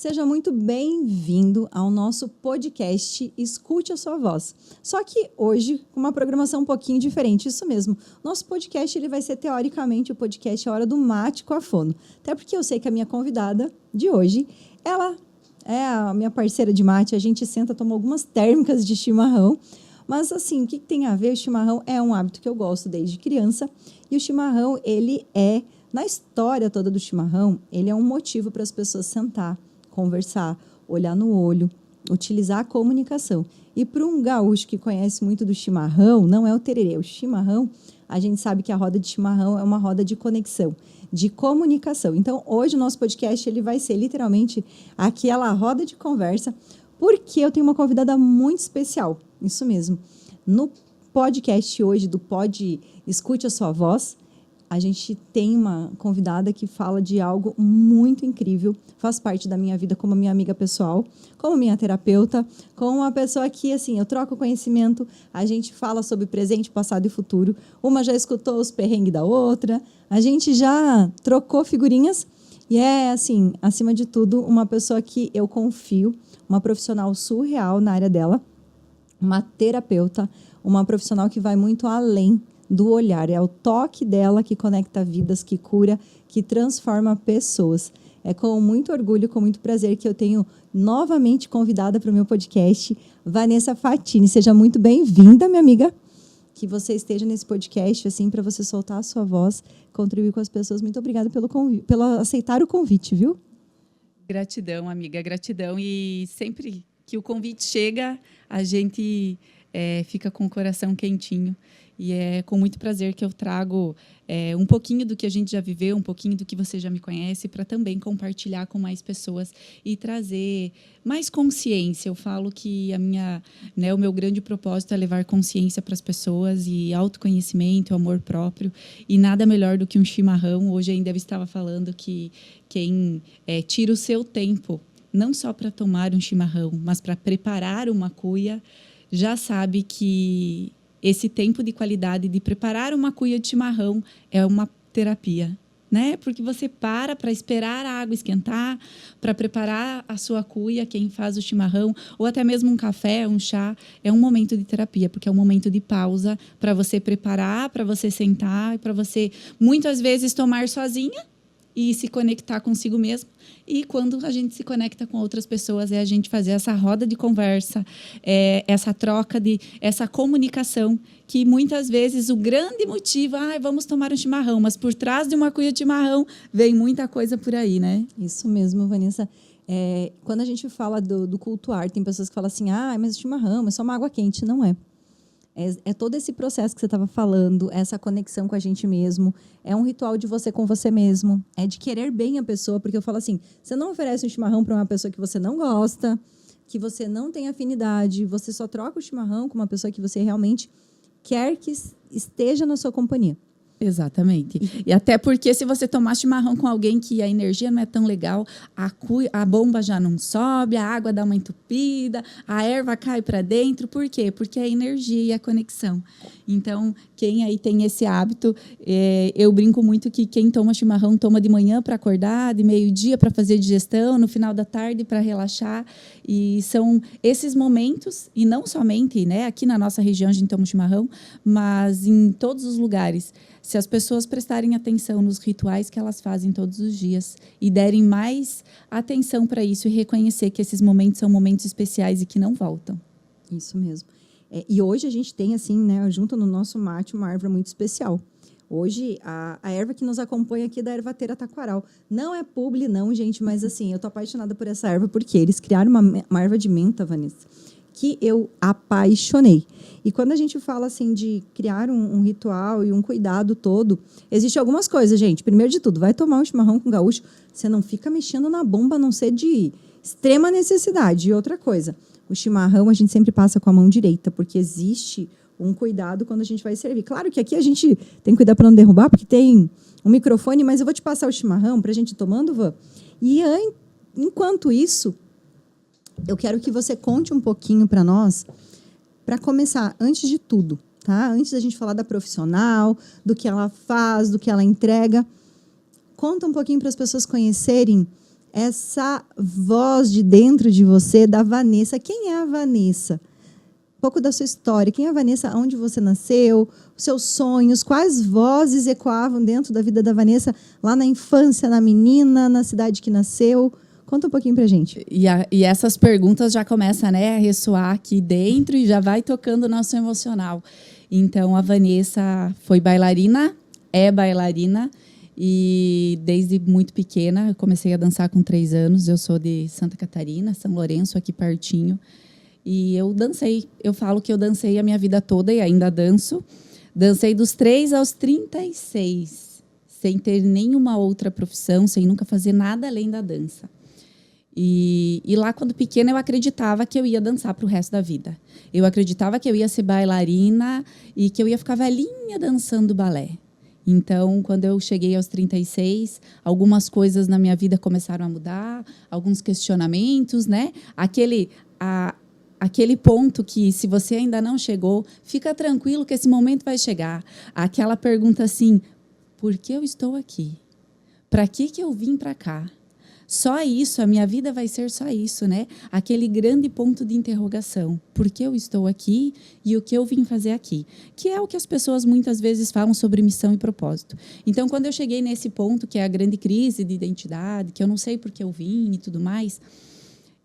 Seja muito bem-vindo ao nosso podcast Escute a Sua Voz. Só que hoje, com uma programação um pouquinho diferente, isso mesmo. Nosso podcast ele vai ser, teoricamente, o podcast A Hora do Mate com a Fono. Até porque eu sei que a minha convidada de hoje, ela é a minha parceira de mate, a gente senta, toma algumas térmicas de chimarrão. Mas, assim, o que tem a ver? O chimarrão é um hábito que eu gosto desde criança. E o chimarrão, ele é, na história toda do chimarrão, ele é um motivo para as pessoas sentar, conversar, olhar no olho, utilizar a comunicação. E para um gaúcho que conhece muito do chimarrão, não é o tererê. O chimarrão, a gente sabe que a roda de chimarrão é uma roda de conexão, de comunicação. Então, hoje o nosso podcast ele vai ser literalmente aquela roda de conversa, porque eu tenho uma convidada muito especial. Isso mesmo. No podcast hoje do Pod Escute a Sua Voz, a gente tem uma convidada que fala de algo muito incrível, faz parte da minha vida como minha amiga pessoal, como minha terapeuta, como uma pessoa que, assim, eu troco conhecimento, a gente fala sobre presente, passado e futuro, uma já escutou os perrengues da outra, a gente já trocou figurinhas e é, assim, acima de tudo, uma pessoa que eu confio, uma profissional surreal na área dela, uma terapeuta, uma profissional que vai muito além do olhar. É o toque dela que conecta vidas, que cura, que transforma pessoas. É com muito orgulho, com muito prazer que eu tenho novamente convidada para o meu podcast, Vanessa Fatini. Seja muito bem-vinda, minha amiga. Que você esteja nesse podcast, assim, para você soltar a sua voz, contribuir com as pessoas. Muito obrigada pelo aceitar o convite, viu? Gratidão, amiga, gratidão. E sempre que o convite chega, a gente fica com o coração quentinho. E é com muito prazer que eu trago um pouquinho do que a gente já viveu, um pouquinho do que você já me conhece, para também compartilhar com mais pessoas e trazer mais consciência. Eu falo que o meu grande propósito é levar consciência para as pessoas e autoconhecimento, amor próprio. E nada melhor do que um chimarrão. Hoje ainda eu estava falando que quem tira o seu tempo, não só para tomar um chimarrão, mas para preparar uma cuia, já sabe que esse tempo de qualidade de preparar uma cuia de chimarrão é uma terapia, né? Porque você para esperar a água esquentar, para preparar a sua cuia, quem faz o chimarrão, ou até mesmo um café, um chá, é um momento de terapia, porque é um momento de pausa para você preparar, para você sentar, para você, muitas vezes, tomar sozinha e se conectar consigo mesmo. E quando a gente se conecta com outras pessoas, é a gente fazer essa roda de conversa, essa troca, essa comunicação, que muitas vezes o grande motivo, vamos tomar um chimarrão, mas por trás de uma cuia de chimarrão vem muita coisa por aí, né? Isso mesmo, Vanessa. Quando a gente fala do cultuar, tem pessoas que falam assim, mas chimarrão é só uma água quente. Não é. É todo esse processo que você estava falando, essa conexão com a gente mesmo. É um ritual de você com você mesmo. É de querer bem a pessoa, porque eu falo assim, você não oferece um chimarrão para uma pessoa que você não gosta, que você não tem afinidade, você só troca o chimarrão com uma pessoa que você realmente quer que esteja na sua companhia. Exatamente. E até porque se você tomar chimarrão com alguém que a energia não é tão legal, a bomba já não sobe, a água dá uma entupida, a erva cai para dentro. Por quê? Porque é a energia e a conexão. Então, quem aí tem esse hábito, eu brinco muito que quem toma chimarrão toma de manhã para acordar, de meio-dia para fazer digestão, no final da tarde para relaxar. E são esses momentos, e não somente, né, aqui na nossa região a gente toma chimarrão, mas em todos os lugares. Se as pessoas prestarem atenção nos rituais que elas fazem todos os dias e derem mais atenção para isso e reconhecer que esses momentos são momentos especiais e que não voltam. Isso mesmo. E hoje a gente tem, assim, né, junto no nosso mate, uma erva muito especial. Hoje, a erva que nos acompanha aqui é da ervateira Taquaral. Não é publi, não, gente, mas, assim, eu tô apaixonada por essa erva porque eles criaram uma erva de menta, Vanessa, que eu apaixonei. E quando a gente fala assim de criar um ritual e um cuidado todo, existem algumas coisas, gente. Primeiro de tudo, vai tomar um chimarrão com gaúcho, você não fica mexendo na bomba, a não ser de extrema necessidade. E outra coisa, o chimarrão a gente sempre passa com a mão direita, porque existe um cuidado quando a gente vai servir. Claro que aqui a gente tem que cuidar para não derrubar, porque tem um microfone, mas eu vou te passar o chimarrão para a gente ir tomando, Van. E enquanto isso, eu quero que você conte um pouquinho para nós, para começar, antes de tudo, tá? Antes da gente falar da profissional, do que ela faz, do que ela entrega, conta um pouquinho para as pessoas conhecerem essa voz de dentro de você, da Vanessa. Quem é a Vanessa? Um pouco da sua história. Quem é a Vanessa? Onde você nasceu? Os seus sonhos? Quais vozes ecoavam dentro da vida da Vanessa lá na infância, na menina, na cidade que nasceu? Conta um pouquinho pra gente. E essas perguntas já começam, né, a ressoar aqui dentro e já vai tocando o nosso emocional. Então, a Vanessa foi bailarina, é bailarina, e desde muito pequena, eu comecei a dançar com 3 anos. Eu sou de Santa Catarina, São Lourenço, aqui pertinho. E eu dancei. Eu falo que eu dancei a minha vida toda e ainda danço. Dancei dos 3 aos 36, sem ter nenhuma outra profissão, sem nunca fazer nada além da dança. E lá, quando pequena, eu acreditava que eu ia dançar para o resto da vida. Eu acreditava que eu ia ser bailarina e que eu ia ficar velhinha dançando balé. Então, quando eu cheguei aos 36, algumas coisas na minha vida começaram a mudar, alguns questionamentos, né? Aquele ponto que, se você ainda não chegou, fica tranquilo que esse momento vai chegar. Aquela pergunta assim, por que eu estou aqui? Para que eu vim para cá? Só isso, a minha vida vai ser só isso, né? Aquele grande ponto de interrogação. Por que eu estou aqui e o que eu vim fazer aqui? Que é o que as pessoas muitas vezes falam sobre missão e propósito. Então, quando eu cheguei nesse ponto, que é a grande crise de identidade, que eu não sei por que eu vim e tudo mais,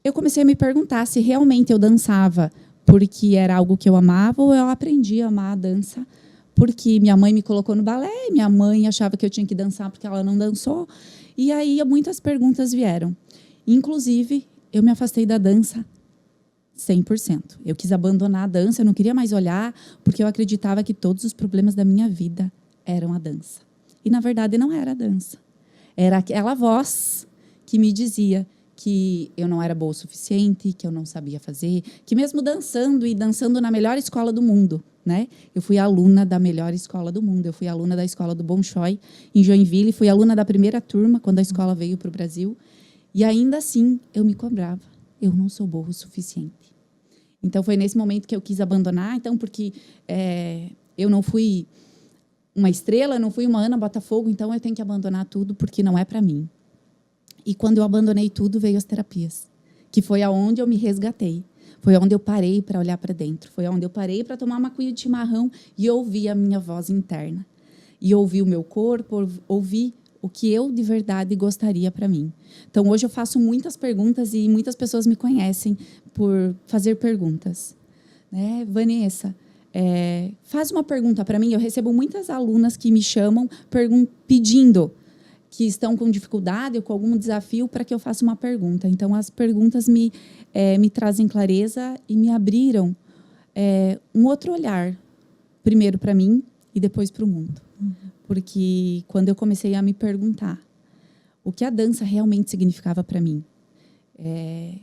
eu comecei a me perguntar se realmente eu dançava porque era algo que eu amava ou eu aprendi a amar a dança porque minha mãe me colocou no balé, minha mãe achava que eu tinha que dançar porque ela não dançou. E aí muitas perguntas vieram. Inclusive, eu me afastei da dança 100%. Eu quis abandonar a dança, eu não queria mais olhar, porque eu acreditava que todos os problemas da minha vida eram a dança. E, na verdade, não era a dança. Era aquela voz que me dizia que eu não era boa o suficiente, que eu não sabia fazer, que mesmo dançando e dançando na melhor escola do mundo, né? Eu fui aluna da melhor escola do mundo, eu fui aluna da escola do Bolshoi, em Joinville, fui aluna da primeira turma, quando a escola veio para o Brasil, e ainda assim eu me cobrava, eu não sou boa o suficiente. Então, foi nesse momento que eu quis abandonar, então, porque eu não fui uma estrela, não fui uma Ana Botafogo, então eu tenho que abandonar tudo, porque não é para mim. E quando eu abandonei tudo, veio as terapias, que foi aonde eu me resgatei. Foi onde eu parei para olhar para dentro. Foi onde eu parei para tomar uma cuia de chimarrão e ouvir a minha voz interna. E ouvir o meu corpo, ouvir o que eu de verdade gostaria para mim. Então, hoje eu faço muitas perguntas e muitas pessoas me conhecem por fazer perguntas. Né? Vanessa, faz uma pergunta para mim. Eu recebo muitas alunas que me chamam pedindo, que estão com dificuldade ou com algum desafio para que eu faça uma pergunta. Então, as perguntas me trazem clareza e me abriram um outro olhar, primeiro para mim e depois para o mundo. Porque quando eu comecei a me perguntar o que a dança realmente significava para mim,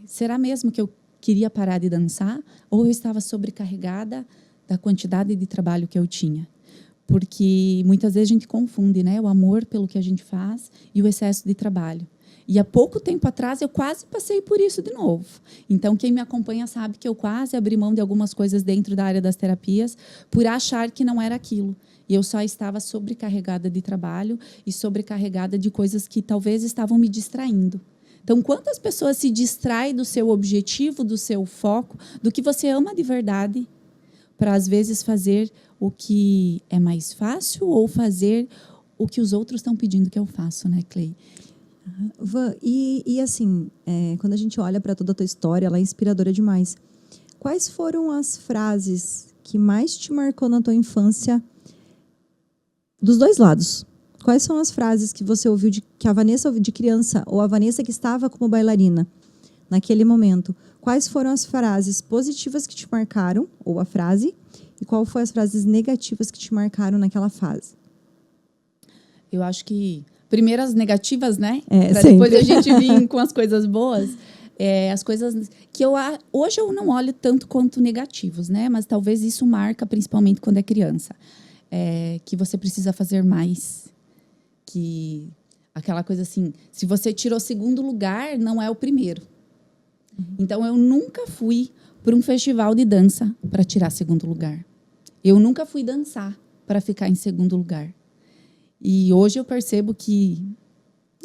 será mesmo que eu queria parar de dançar ou eu estava sobrecarregada da quantidade de trabalho que eu tinha? Porque muitas vezes a gente confunde, né, o amor pelo que a gente faz e o excesso de trabalho. E há pouco tempo atrás eu quase passei por isso de novo. Então, quem me acompanha sabe que eu quase abri mão de algumas coisas dentro da área das terapias por achar que não era aquilo. E eu só estava sobrecarregada de trabalho e sobrecarregada de coisas que talvez estavam me distraindo. Então, quantas pessoas se distraem do seu objetivo, do seu foco, do que você ama de verdade, para, às vezes, fazer o que é mais fácil ou fazer o que os outros estão pedindo que eu faça, né, Clay? Van, e assim, quando a gente olha para toda a tua história, ela é inspiradora demais. Quais foram as frases que mais te marcou na tua infância, dos dois lados? Quais são as frases que você ouviu, que a Vanessa ouviu de criança, ou a Vanessa que estava como bailarina, naquele momento? Quais foram as frases positivas que te marcaram, ou a frase, e qual foram as frases negativas que te marcaram naquela fase? Eu acho que, primeiro as negativas, né? Para depois a gente vir com as coisas boas. As coisas que hoje eu não olho tanto quanto negativos, né? Mas talvez isso marca, principalmente quando é criança. Que você precisa fazer mais. Que aquela coisa assim, se você tirou 2º lugar, não é o primeiro. Então, eu nunca fui para um festival de dança para tirar 2º lugar. Eu nunca fui dançar para ficar em 2º lugar. E hoje eu percebo que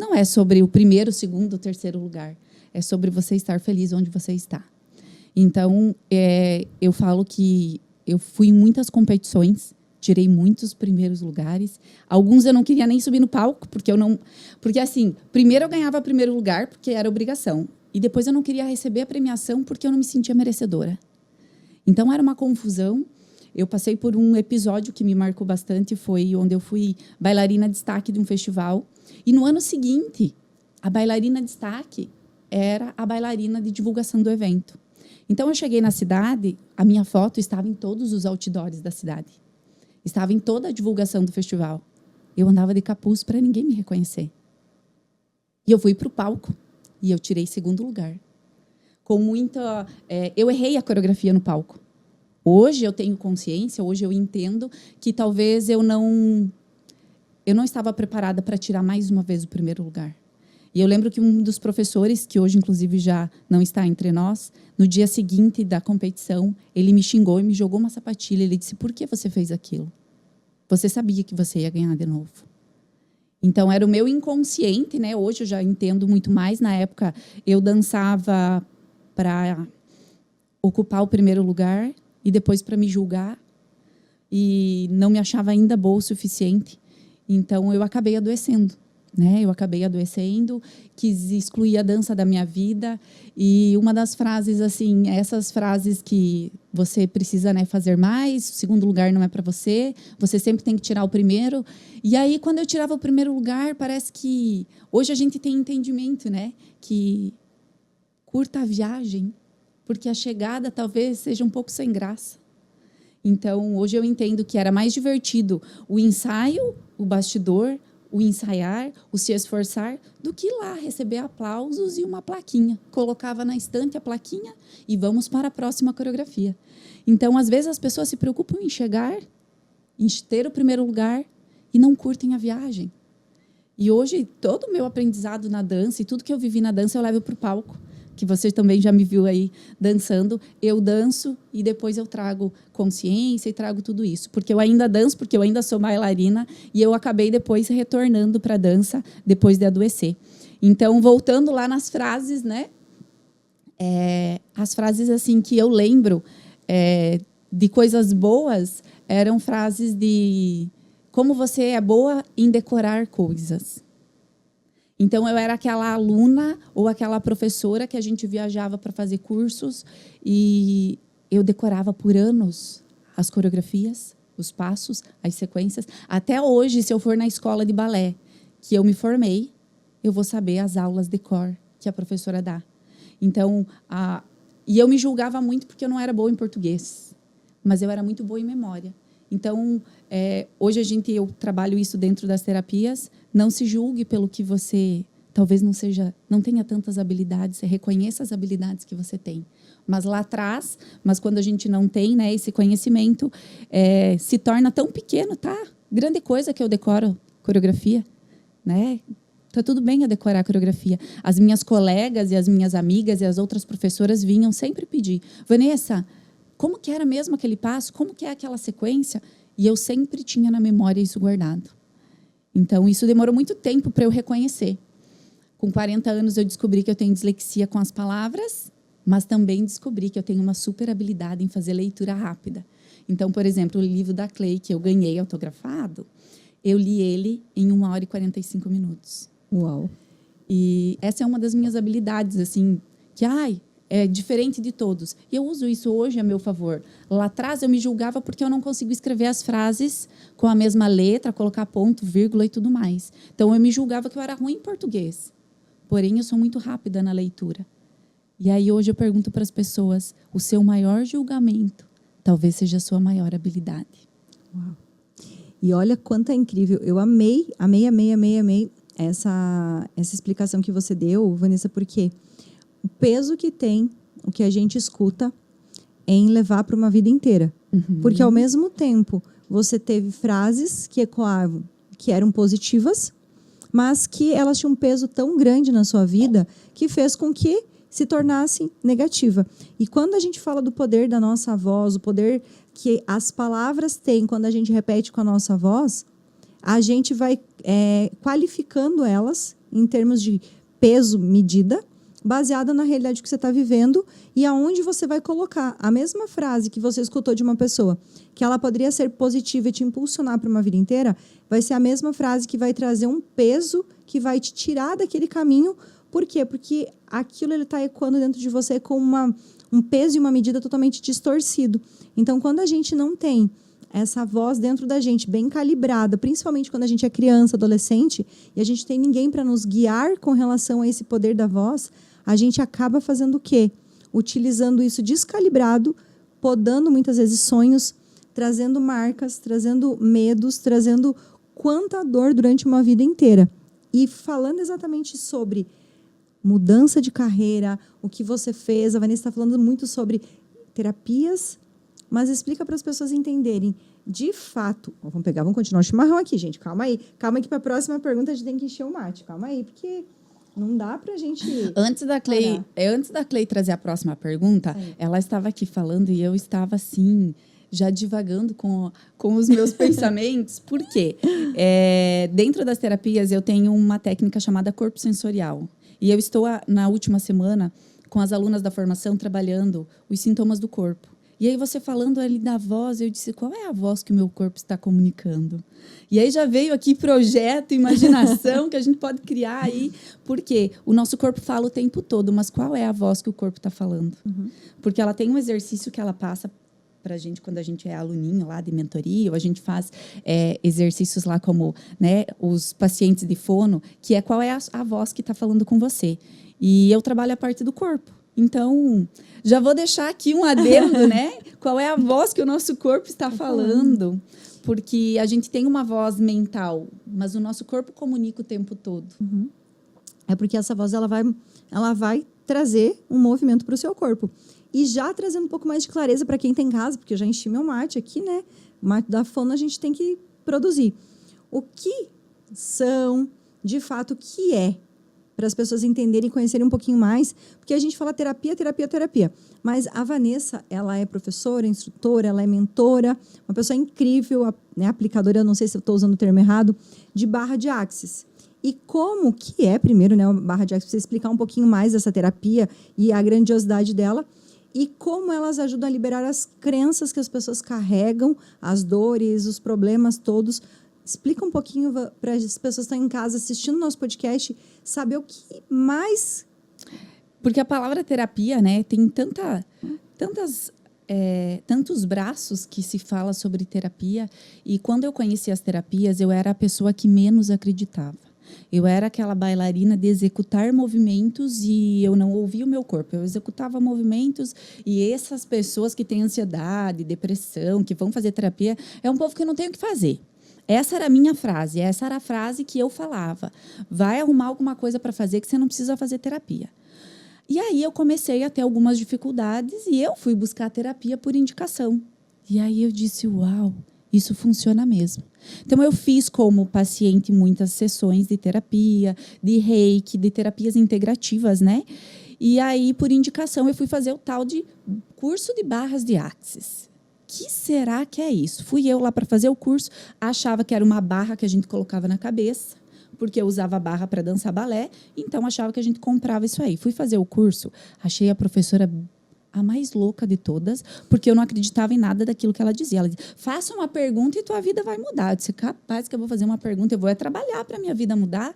não é sobre o primeiro, o segundo, o terceiro lugar. É sobre você estar feliz onde você está. Então, eu falo que eu fui em muitas competições, tirei muitos primeiros lugares. Alguns eu não queria nem subir no palco, porque assim, primeiro eu ganhava primeiro lugar, porque era obrigação. E depois eu não queria receber a premiação, porque eu não me sentia merecedora. Então, era uma confusão. Eu passei por um episódio que me marcou bastante, foi onde eu fui bailarina de destaque de um festival. E no ano seguinte, a bailarina de destaque era a bailarina de divulgação do evento. Então, eu cheguei na cidade, a minha foto estava em todos os outdoors da cidade. Estava em toda a divulgação do festival. Eu andava de capuz para ninguém me reconhecer. E eu fui para o palco e eu tirei segundo lugar. Com muita... eu errei a coreografia no palco. Hoje eu tenho consciência, hoje eu entendo que talvez eu não estava preparada para tirar mais uma vez o primeiro lugar. E eu lembro que um dos professores, que hoje, inclusive, já não está entre nós, no dia seguinte da competição, ele me xingou e me jogou uma sapatilha. Ele disse, por que você fez aquilo? Você sabia que você ia ganhar de novo. Então, era o meu inconsciente, né? Hoje eu já entendo muito mais. Na época, eu dançava para ocupar o primeiro lugar e depois para me julgar. E não me achava ainda boa o suficiente. Então, eu acabei adoecendo. Eu acabei adoecendo, quis excluir a dança da minha vida. E uma das frases, assim, essas frases que você precisa, fazer mais, o segundo lugar não é para você, você sempre tem que tirar o primeiro. E aí, quando eu tirava o primeiro lugar, parece que... Hoje a gente tem entendimento, que curta a viagem, porque a chegada talvez seja um pouco sem graça. Então, hoje eu entendo que era mais divertido o ensaio, o bastidor, o ensaiar, o se esforçar, do que ir lá receber aplausos e uma plaquinha. Colocava na estante a plaquinha e vamos para a próxima coreografia. Então, às vezes, as pessoas se preocupam em chegar, em ter o primeiro lugar e não curtem a viagem. E hoje, todo o meu aprendizado na dança e tudo que eu vivi na dança, eu levo para o palco. Que você também já me viu aí dançando. Eu danço e depois eu trago consciência e trago tudo isso. Porque eu ainda danço, porque eu ainda sou bailarina e eu acabei depois retornando para a dança depois de adoecer. Então, voltando lá nas frases, as frases assim que eu lembro de coisas boas eram frases de como você é boa em decorar coisas. Então, eu era aquela aluna ou aquela professora que a gente viajava para fazer cursos e eu decorava por anos as coreografias, os passos, as sequências. Até hoje, se eu for na escola de balé, que eu me formei, eu vou saber as aulas de cor que a professora dá. Então, e eu me julgava muito porque eu não era boa em português, mas eu era muito boa em memória. Então, hoje eu trabalho isso dentro das terapias. Não se julgue pelo que você talvez não tenha tantas habilidades. Você reconheça as habilidades que você tem. Mas lá atrás, quando a gente não tem esse conhecimento, se torna tão pequeno, tá? Grande coisa que eu decoro coreografia, Tá tudo bem eu decorar a coreografia. As minhas colegas e as minhas amigas e as outras professoras vinham sempre pedir, Vanessa, como que era mesmo aquele passo? Como que é aquela sequência? E eu sempre tinha na memória isso guardado. Então, isso demorou muito tempo para eu reconhecer. Com 40 anos, eu descobri que eu tenho dislexia com as palavras, mas também descobri que eu tenho uma super habilidade em fazer leitura rápida. Então, por exemplo, o livro da Clay, que eu ganhei autografado, eu li ele em 1 hora e 45 minutos. Uau! E essa é uma das minhas habilidades, assim, que, é diferente de todos. E eu uso isso hoje a meu favor. Lá atrás, eu me julgava porque eu não consigo escrever as frases com a mesma letra, colocar ponto, vírgula e tudo mais. Então, eu me julgava que eu era ruim em português. Porém, eu sou muito rápida na leitura. E aí, hoje, eu pergunto para as pessoas, o seu maior julgamento talvez seja a sua maior habilidade. Uau. E olha quanto é incrível. Eu amei essa explicação que você deu, Vanessa, porque o peso que tem o que a gente escuta em levar para uma vida inteira. Uhum. Porque, ao mesmo tempo, você teve frases que ecoavam, que eram positivas, mas que elas tinham um peso tão grande na sua vida que fez com que se tornasse negativa. E quando a gente fala do poder da nossa voz, o poder que as palavras têm quando a gente repete com a nossa voz, a gente vai qualificando elas em termos de peso, medida, baseada na realidade que você está vivendo e aonde você vai colocar a mesma frase que você escutou de uma pessoa, que ela poderia ser positiva e te impulsionar para uma vida inteira, vai ser a mesma frase que vai trazer um peso que vai te tirar daquele caminho. Por quê? Porque aquilo ele está ecoando dentro de você com um peso e uma medida totalmente distorcido. Então, quando a gente não tem essa voz dentro da gente, bem calibrada, principalmente quando a gente é criança, adolescente, e a gente tem ninguém para nos guiar com relação a esse poder da voz, a gente acaba fazendo o quê? Utilizando isso descalibrado, podando muitas vezes sonhos, trazendo marcas, trazendo medos, trazendo quanta dor durante uma vida inteira. E falando exatamente sobre mudança de carreira, o que você fez, a Vanessa está falando muito sobre terapias, mas explica para as pessoas entenderem, de fato... Vamos continuar o chimarrão aqui, gente, calma aí. Calma que para a próxima pergunta a gente tem que encher o mate, calma aí, porque... Não dá pra gente... Antes da Clay trazer a próxima pergunta, ela estava aqui falando e eu estava assim, já divagando com os meus pensamentos. Por quê? Dentro das terapias, eu tenho uma técnica chamada corpo sensorial. E eu estou, na última semana, com as alunas da formação, trabalhando os sintomas do corpo. E aí, você falando ali da voz, eu disse, qual é a voz que o meu corpo está comunicando? E aí já veio aqui projeto, imaginação, que a gente pode criar aí. Porque o nosso corpo fala o tempo todo, mas qual é a voz que o corpo está falando? Uhum. Porque ela tem um exercício que ela passa para a gente quando a gente é aluninho lá de mentoria, ou a gente faz exercícios lá como, né, os pacientes de fono, que é qual é a voz que está falando com você. E eu trabalho a parte do corpo. Então, já vou deixar aqui um adendo, né? Qual é a voz que o nosso corpo está falando? Porque a gente tem uma voz mental, mas o nosso corpo comunica o tempo todo. Uhum. É porque essa voz ela vai trazer um movimento para o seu corpo. E já trazendo um pouco mais de clareza para quem tem em casa, porque eu já enchi meu mate aqui, né? O mate da fono a gente tem que produzir. O que são, de fato, o que é? Para as pessoas entenderem e conhecerem um pouquinho mais, porque a gente fala terapia. Mas a Vanessa, ela é professora, instrutora, ela é mentora, uma pessoa incrível, né, aplicadora, eu não sei se eu estou usando o termo errado, de barra de axis. E como que é, primeiro, né, a barra de axis, para você explicar um pouquinho mais dessa terapia e a grandiosidade dela, e como elas ajudam a liberar as crenças que as pessoas carregam, as dores, os problemas todos. Explica um pouquinho para as pessoas que estão em casa assistindo o nosso podcast, saber o que mais... Porque a palavra terapia, né, tem tantos braços que se fala sobre terapia. E quando eu conheci as terapias, eu era a pessoa que menos acreditava. Eu era aquela bailarina de executar movimentos e eu não ouvia o meu corpo. Eu executava movimentos e essas pessoas que têm ansiedade, depressão, que vão fazer terapia, é um povo que eu não tenho o que fazer. Essa era a minha frase, essa era a frase que eu falava. Vai arrumar alguma coisa para fazer que você não precisa fazer terapia. E aí eu comecei a ter algumas dificuldades e eu fui buscar terapia por indicação. E aí eu disse, uau, isso funciona mesmo. Então eu fiz como paciente muitas sessões de terapia, de reiki, de terapias integrativas, né? E aí, por indicação, eu fui fazer o tal de curso de barras de axis. Que será que é isso? Fui eu lá para fazer o curso, achava que era uma barra que a gente colocava na cabeça, porque eu usava a barra para dançar balé, então achava que a gente comprava isso aí. Fui fazer o curso, achei a professora a mais louca de todas, porque eu não acreditava em nada daquilo que ela dizia. Ela dizia, faça uma pergunta e tua vida vai mudar. Eu disse, capaz que eu vou fazer uma pergunta, eu vou trabalhar para a minha vida mudar.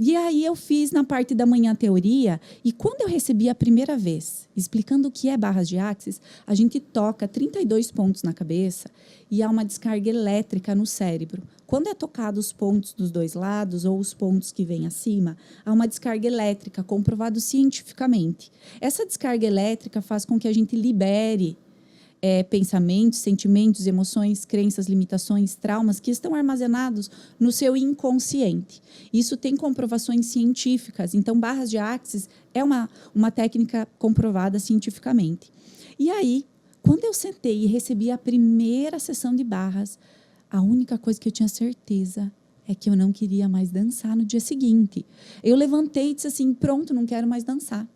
E aí eu fiz na parte da manhã a teoria, e quando eu recebi a primeira vez, explicando o que é barras de axis, a gente toca 32 pontos na cabeça e há uma descarga elétrica no cérebro. Quando é tocado os pontos dos dois lados ou os pontos que vêm acima, há uma descarga elétrica, comprovado cientificamente. Essa descarga elétrica faz com que a gente libere pensamentos, sentimentos, emoções, crenças, limitações, traumas que estão armazenados no seu inconsciente. Isso tem comprovações científicas. Então, barras de axis é uma técnica comprovada cientificamente. E aí, quando eu sentei e recebi a primeira sessão de barras, a única coisa que eu tinha certeza é que eu não queria mais dançar no dia seguinte. Eu levantei e disse assim, pronto, não quero mais dançar.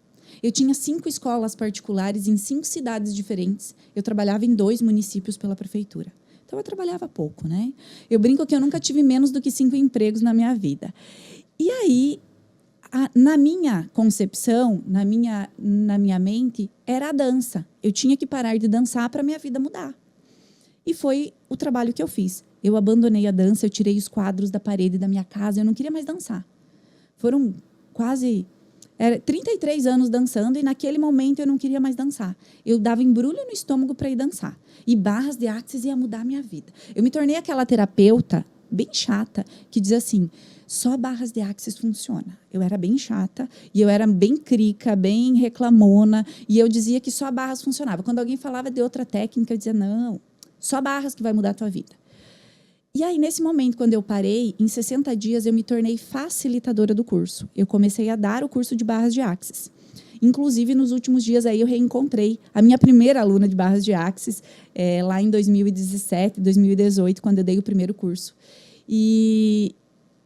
Eu tinha 5 escolas particulares em 5 cidades diferentes. Eu trabalhava em 2 municípios pela prefeitura. Então, eu trabalhava pouco, né? Eu brinco que eu nunca tive menos do que 5 empregos na minha vida. E aí, Na minha concepção, na minha mente, era a dança. Eu tinha que parar de dançar para a minha vida mudar. E foi o trabalho que eu fiz. Eu abandonei a dança, eu tirei os quadros da parede da minha casa, eu não queria mais dançar. Foram quase 33 anos dançando e naquele momento eu não queria mais dançar. Eu dava embrulho no estômago para ir dançar. E barras de axis ia mudar a minha vida. Eu me tornei aquela terapeuta bem chata que diz assim, só barras de axis funciona. Eu era bem chata e eu era bem crica, bem reclamona e eu dizia que só barras funcionava. Quando alguém falava de outra técnica, eu dizia, não, só barras que vai mudar a tua vida. E aí, nesse momento, quando eu parei, em 60 dias, eu me tornei facilitadora do curso. Eu comecei a dar o curso de barras de axis. Inclusive, nos últimos dias, aí eu reencontrei a minha primeira aluna de barras de axis, lá em 2017, 2018, quando eu dei o primeiro curso.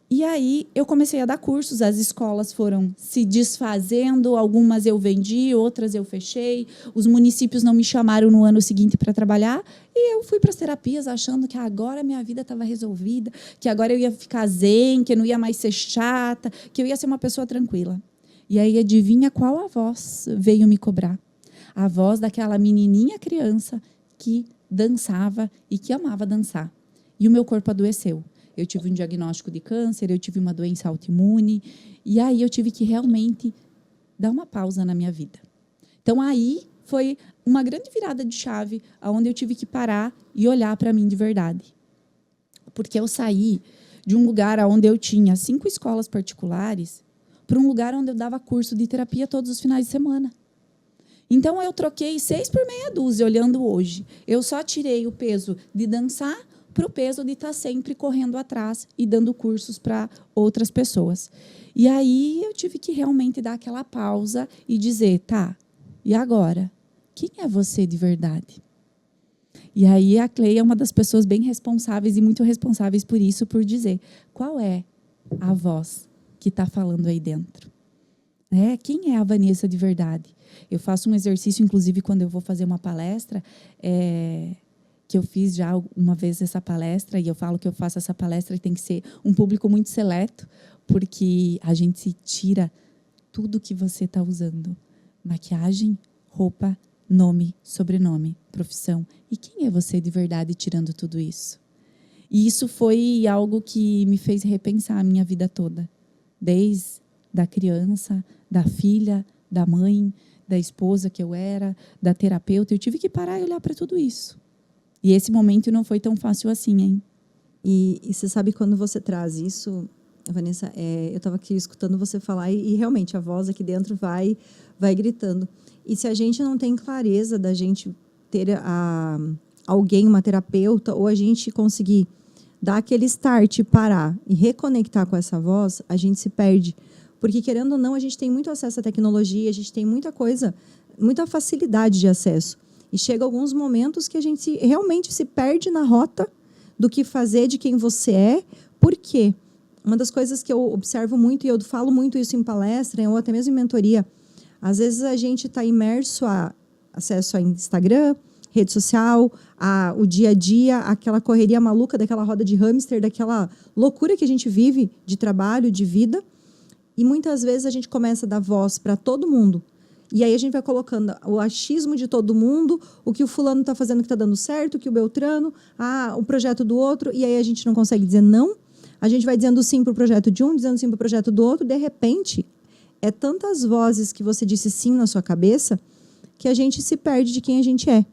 E aí eu comecei a dar cursos, as escolas foram se desfazendo, algumas eu vendi, outras eu fechei, os municípios não me chamaram no ano seguinte para trabalhar e eu fui para as terapias achando que agora a minha vida estava resolvida, que agora eu ia ficar zen, que eu não ia mais ser chata, que eu ia ser uma pessoa tranquila. E aí adivinha qual a voz veio me cobrar? A voz daquela menininha criança que dançava e que amava dançar. E o meu corpo adoeceu. Eu tive um diagnóstico de câncer, eu tive uma doença autoimune, e aí eu tive que realmente dar uma pausa na minha vida. Então, aí foi uma grande virada de chave, onde eu tive que parar e olhar para mim de verdade. Porque eu saí de um lugar onde eu tinha 5 escolas particulares para um lugar onde eu dava curso de terapia todos os finais de semana. Então, eu troquei 6 por meia dúzia, olhando hoje. Eu só tirei o peso de dançar para o peso de estar sempre correndo atrás e dando cursos para outras pessoas. E aí eu tive que realmente dar aquela pausa e dizer, tá, e agora? Quem é você de verdade? E aí a Cleia é uma das pessoas bem responsáveis e muito responsáveis por isso, por dizer, qual é a voz que está falando aí dentro? Quem é a Vanessa de verdade? Eu faço um exercício, inclusive, quando eu vou fazer uma palestra, que eu fiz já uma vez essa palestra, e eu falo que eu faço essa palestra e tem que ser um público muito seleto, porque a gente se tira tudo que você está usando. Maquiagem, roupa, nome, sobrenome, profissão. E quem é você de verdade tirando tudo isso? E isso foi algo que me fez repensar a minha vida toda. Desde da criança, da filha, da mãe, da esposa que eu era, da terapeuta. Eu tive que parar e olhar para tudo isso. E esse momento não foi tão fácil assim, hein? E você sabe quando você traz isso, Vanessa, eu estava aqui escutando você falar e realmente a voz aqui dentro vai gritando. E se a gente não tem clareza da gente ter alguém, uma terapeuta, ou a gente conseguir dar aquele start, parar e reconectar com essa voz, a gente se perde. Porque, querendo ou não, a gente tem muito acesso à tecnologia, a gente tem muita coisa, muita facilidade de acesso. E chega alguns momentos que a gente realmente se perde na rota do que fazer, de quem você é. Por quê? Uma das coisas que eu observo muito, e eu falo muito isso em palestra, ou até mesmo em mentoria, às vezes a gente está imerso a acesso a Instagram, rede social, o dia a dia, aquela correria maluca daquela roda de hamster, daquela loucura que a gente vive de trabalho, de vida. E muitas vezes a gente começa a dar voz para todo mundo. E aí a gente vai colocando o achismo de todo mundo, o que o fulano está fazendo que está dando certo, o que o Beltrano, o projeto do outro, e aí a gente não consegue dizer não. A gente vai dizendo sim para o projeto de um, dizendo sim para o projeto do outro, de repente, é tantas vozes que você disse sim na sua cabeça, que a gente se perde de quem a gente é.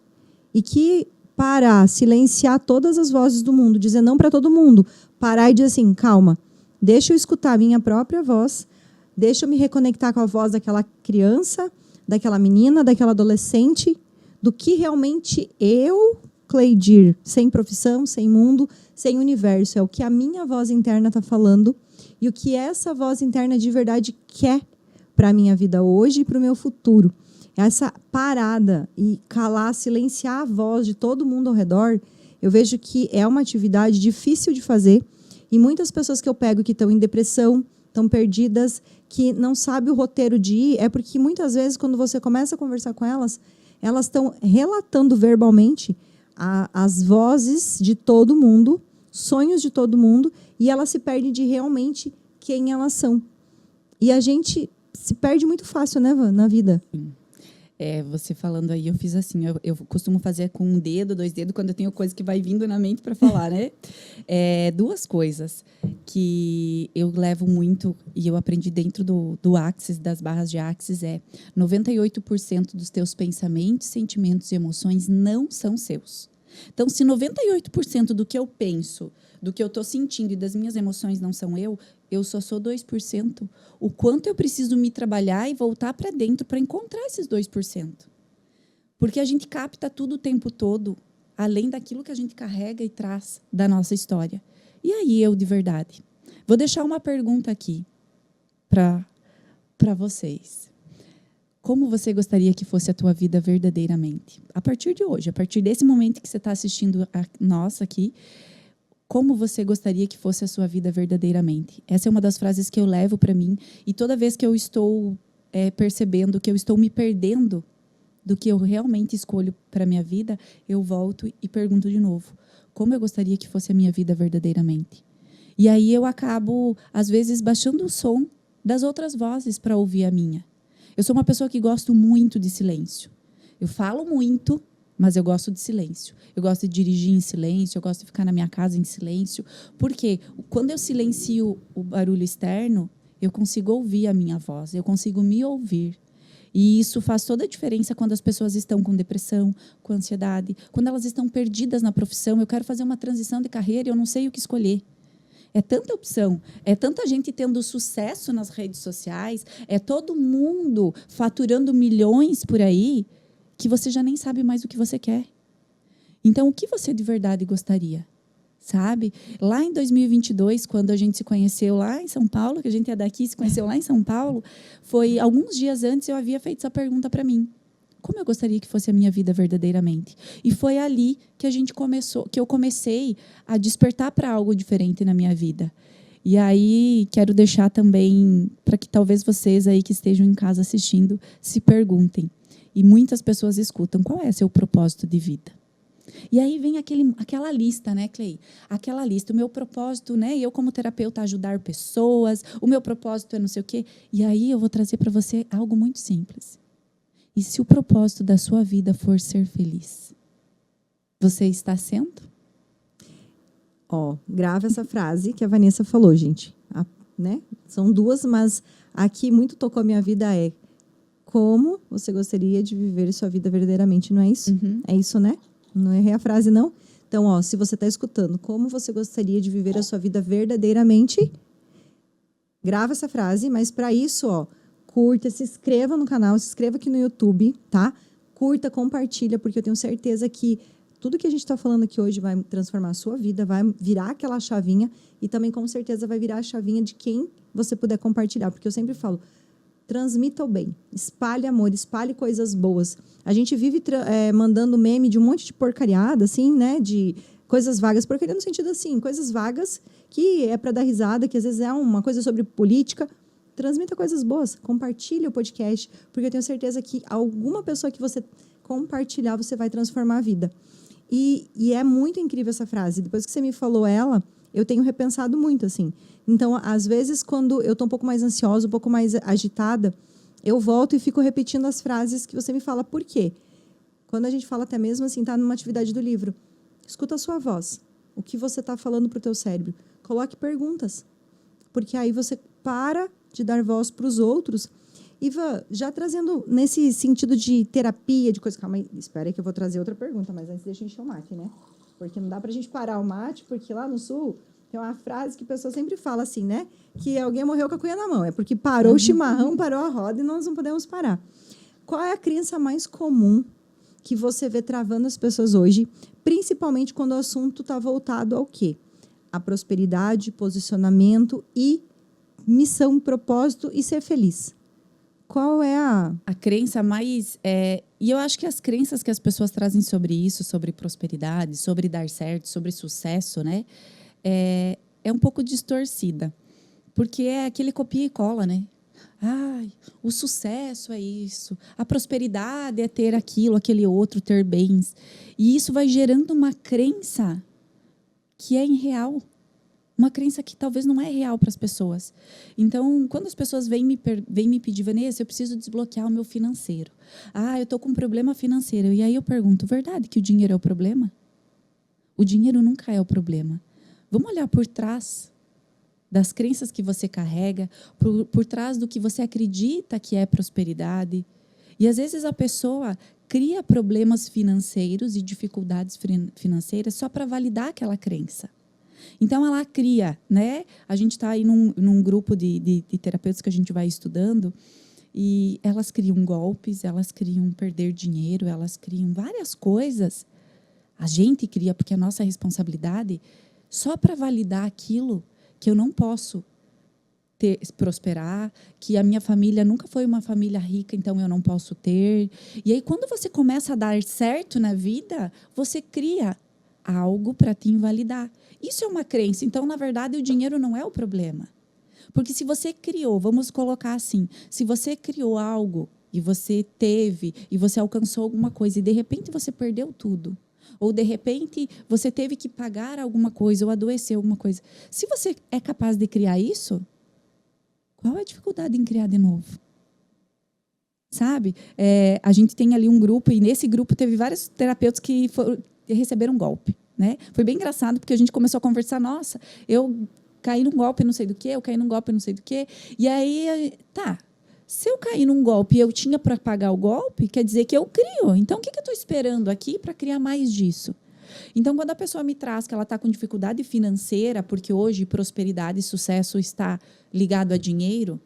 E que parar, silenciar todas as vozes do mundo, dizer não para todo mundo, parar e dizer assim, calma, deixa eu escutar a minha própria voz, deixa eu me reconectar com a voz daquela criança, daquela menina, daquela adolescente, do que realmente eu, Cleidir, sem profissão, sem mundo, sem universo, é o que a minha voz interna está falando e o que essa voz interna de verdade quer para a minha vida hoje e para o meu futuro. Essa parada e calar, silenciar a voz de todo mundo ao redor, eu vejo que é uma atividade difícil de fazer e muitas pessoas que eu pego que estão em depressão, estão perdidas, que não sabem o roteiro de ir, é porque muitas vezes, quando você começa a conversar com elas, elas estão relatando verbalmente as vozes de todo mundo, sonhos de todo mundo, e elas se perdem de realmente quem elas são. E a gente se perde muito fácil, né, Van, na vida. Você falando aí, eu fiz assim, eu costumo fazer com um dedo, 2 dedos, quando eu tenho coisa que vai vindo na mente para falar, né? 2 coisas que eu levo muito e eu aprendi dentro do Axis, das barras de Axis, 98% dos teus pensamentos, sentimentos e emoções não são seus. Então, se 98% do que eu penso, do que eu estou sentindo e das minhas emoções não são eu só sou 2%. O quanto eu preciso me trabalhar e voltar para dentro para encontrar esses 2%. Porque a gente capta tudo o tempo todo, além daquilo que a gente carrega e traz da nossa história. E aí eu, de verdade, vou deixar uma pergunta aqui para vocês. Como você gostaria que fosse a tua vida verdadeiramente? A partir de hoje, a partir desse momento que você está assistindo a nossa aqui, como você gostaria que fosse a sua vida verdadeiramente? Essa é uma das frases que eu levo para mim. E toda vez que eu estou percebendo que eu estou me perdendo do que eu realmente escolho para a minha vida, eu volto e pergunto de novo. Como eu gostaria que fosse a minha vida verdadeiramente? E aí eu acabo, às vezes, baixando o som das outras vozes para ouvir a minha. Eu sou uma pessoa que gosto muito de silêncio. Eu falo muito, mas eu gosto de silêncio. Eu gosto de dirigir em silêncio, eu gosto de ficar na minha casa em silêncio. Porque quando eu silencio o barulho externo, eu consigo ouvir a minha voz, eu consigo me ouvir. E isso faz toda a diferença quando as pessoas estão com depressão, com ansiedade, quando elas estão perdidas na profissão. Eu quero fazer uma transição de carreira e eu não sei o que escolher. É tanta opção, é tanta gente tendo sucesso nas redes sociais, é todo mundo faturando milhões por aí, que você já nem sabe mais o que você quer. Então, o que você de verdade gostaria? Sabe? Lá em 2022, quando a gente se conheceu lá em São Paulo, que a gente é daqui, se conheceu lá em São Paulo, foi alguns dias antes eu havia feito essa pergunta para mim. Como eu gostaria que fosse a minha vida verdadeiramente? E foi ali que eu comecei a despertar para algo diferente na minha vida. E aí quero deixar também para que talvez vocês aí que estejam em casa assistindo se perguntem. E muitas pessoas escutam, qual é seu propósito de vida? E aí vem aquela lista, né, Clei? Aquela lista, o meu propósito, né? Eu como terapeuta ajudar pessoas, o meu propósito é não sei o quê. E aí eu vou trazer para você algo muito simples. E se o propósito da sua vida for ser feliz? Você está sendo? Grava essa frase que a Vanessa falou, gente. Né? São 2, mas aqui muito tocou a minha vida como você gostaria de viver sua vida verdadeiramente, não é isso? Uhum. É isso, né? Não errei a frase, não? Então, se você está escutando, como você gostaria de viver a sua vida verdadeiramente? Grava essa frase, mas para isso, curta, se inscreva no canal, se inscreva aqui no YouTube, tá? Curta, compartilha, porque eu tenho certeza que tudo que a gente está falando aqui hoje vai transformar a sua vida, vai virar aquela chavinha e também, com certeza, vai virar a chavinha de quem você puder compartilhar. Porque eu sempre falo, transmita o bem, espalhe amor, espalhe coisas boas. A gente vive mandando meme de um monte de porcariada, assim, né? De coisas vagas, porcaria no sentido assim, coisas vagas que é para dar risada, que às vezes é uma coisa sobre política. Transmita coisas boas, compartilhe o podcast, porque eu tenho certeza que alguma pessoa que você compartilhar, você vai transformar a vida. E é muito incrível essa frase. Depois que você me falou ela, eu tenho repensado muito, assim. Então, às vezes, quando eu estou um pouco mais ansiosa, um pouco mais agitada, eu volto e fico repetindo as frases que você me fala. Por quê? Quando a gente fala até mesmo, assim, tá numa atividade do livro, escuta a sua voz. O que você está falando para o teu cérebro? Coloque perguntas. Porque aí você para de dar voz para os outros. Iva, já trazendo nesse sentido de terapia, de coisa... Calma aí, espera aí que eu vou trazer outra pergunta, mas antes deixa eu encher o mate, né? Porque não dá pra gente parar o mate, porque lá no Sul tem uma frase que a pessoa sempre fala assim, né? Que alguém morreu com a cuia na mão. É porque parou o chimarrão, parou a roda e nós não podemos parar. Qual é a crença mais comum que você vê travando as pessoas hoje, principalmente quando o assunto está voltado ao quê? A prosperidade, posicionamento e missão, propósito e ser feliz. Qual é a crença mais... E eu acho que as crenças que as pessoas trazem sobre isso, sobre prosperidade, sobre dar certo, sobre sucesso, né? É um pouco distorcida. Porque é aquele copia e cola, né? O sucesso é isso. A prosperidade é ter aquilo, aquele outro, ter bens. E isso vai gerando uma crença que é irreal. Uma crença que talvez não é real para as pessoas. Então, quando as pessoas vêm me pedir, Vanessa, eu preciso desbloquear o meu financeiro. Ah, eu estou com um problema financeiro. E aí eu pergunto, verdade que o dinheiro é o problema? O dinheiro nunca é o problema. Vamos olhar por trás das crenças que você carrega, por trás do que você acredita que é prosperidade. E, às vezes, a pessoa cria problemas financeiros e dificuldades financeiras só para validar aquela crença. Então, ela cria, né? A gente está aí num grupo de terapeutas que a gente vai estudando e elas criam golpes, elas criam perder dinheiro, elas criam várias coisas. A gente cria, porque é nossa responsabilidade, só para validar aquilo que eu não posso prosperar, que a minha família nunca foi uma família rica, então eu não posso ter. E aí, quando você começa a dar certo na vida, você cria algo para te invalidar. Isso é uma crença. Então, na verdade, o dinheiro não é o problema. Porque se você criou, vamos colocar assim, se você criou algo e você teve, e você alcançou alguma coisa, e de repente você perdeu tudo, ou de repente você teve que pagar alguma coisa, ou adoeceu alguma coisa. Se você é capaz de criar isso, qual é a dificuldade em criar de novo? Sabe? A gente tem ali um grupo, e nesse grupo teve vários terapeutas que receberam um golpe. Né? Foi bem engraçado, porque a gente começou a conversar, nossa, eu caí num golpe não sei do que, eu caí num golpe não sei do que, e aí, se eu caí num golpe e eu tinha para pagar o golpe, quer dizer que eu crio. Então, o que eu estou esperando aqui para criar mais disso? Então, quando a pessoa me traz que ela está com dificuldade financeira, porque hoje prosperidade e sucesso está ligado a dinheiro,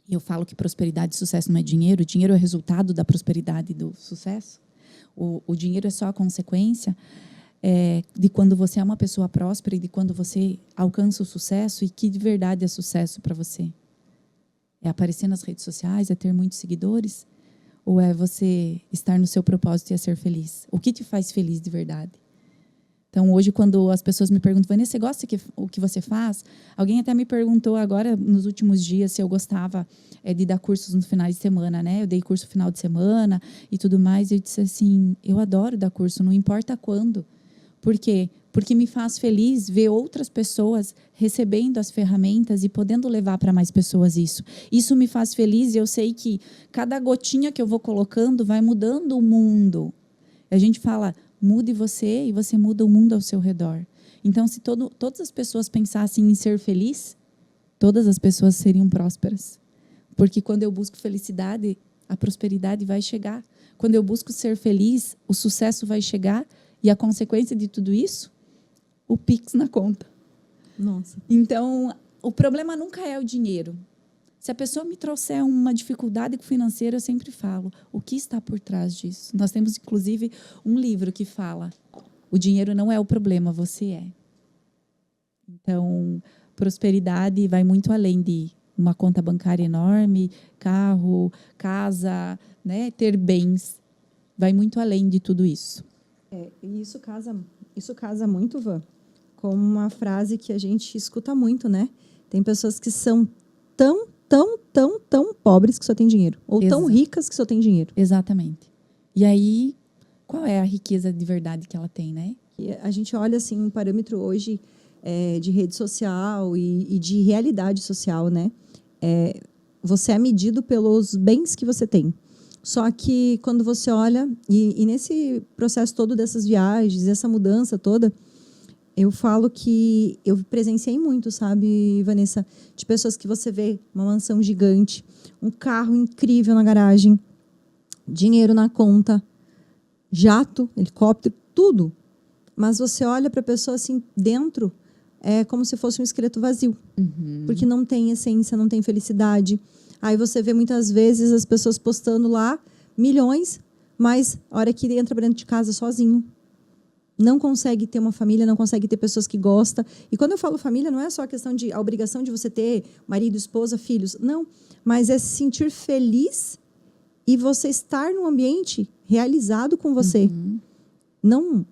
e eu falo que prosperidade e sucesso não é dinheiro, o dinheiro é o resultado da prosperidade e do sucesso, o dinheiro é só a consequência de quando você é uma pessoa próspera e de quando você alcança o sucesso, e que de verdade é sucesso para você. É aparecer nas redes sociais, é ter muitos seguidores, ou é você estar no seu propósito e é ser feliz? O que te faz feliz de verdade? Então, hoje, quando as pessoas me perguntam, Vanessa, você gosta o que você faz? Alguém até me perguntou agora, nos últimos dias, se eu gostava de dar cursos no final de semana, né? Eu dei curso no final de semana e tudo mais. E eu disse assim, eu adoro dar curso, não importa quando. Por quê? Porque me faz feliz ver outras pessoas recebendo as ferramentas e podendo levar para mais pessoas isso. Isso me faz feliz, e eu sei que cada gotinha que eu vou colocando vai mudando o mundo. A gente fala, mude você e você muda o mundo ao seu redor. Então, se todas as pessoas pensassem em ser feliz, todas as pessoas seriam prósperas. Porque quando eu busco felicidade, a prosperidade vai chegar. Quando eu busco ser feliz, o sucesso vai chegar. E a consequência de tudo isso? O Pix na conta. Nossa. Então, o problema nunca é o dinheiro. Se a pessoa me trouxer uma dificuldade financeira, eu sempre falo, o que está por trás disso? Nós temos, inclusive, um livro que fala, o dinheiro não é o problema, você é. Então, prosperidade vai muito além de uma conta bancária enorme, carro, casa, né, ter bens. Vai muito além de tudo isso. E isso casa muito, Vã, com uma frase que a gente escuta muito, né? Tem pessoas que são tão pobres que só têm dinheiro. Ou tão ricas que só têm dinheiro. Exatamente. E aí, qual é a riqueza de verdade que ela tem, né? E a gente olha, assim, um parâmetro hoje de rede social e de realidade social, né? Você é medido pelos bens que você tem. Só que quando você olha, e nesse processo todo dessas viagens, essa mudança toda, eu falo que eu presenciei muito, sabe, Vanessa? De pessoas que você vê uma mansão gigante, um carro incrível na garagem, dinheiro na conta, jato, helicóptero, tudo. Mas você olha para a pessoa assim, dentro, é como se fosse um esqueleto vazio. Uhum. Porque não tem essência, não tem felicidade. Aí você vê muitas vezes as pessoas postando lá milhões, mas a hora que entra para dentro de casa sozinho. Não consegue ter uma família, não consegue ter pessoas que gostam. E quando eu falo família, não é só a questão de a obrigação de você ter marido, esposa, filhos. Não, mas é se sentir feliz e você estar num ambiente realizado com você. Uhum. Não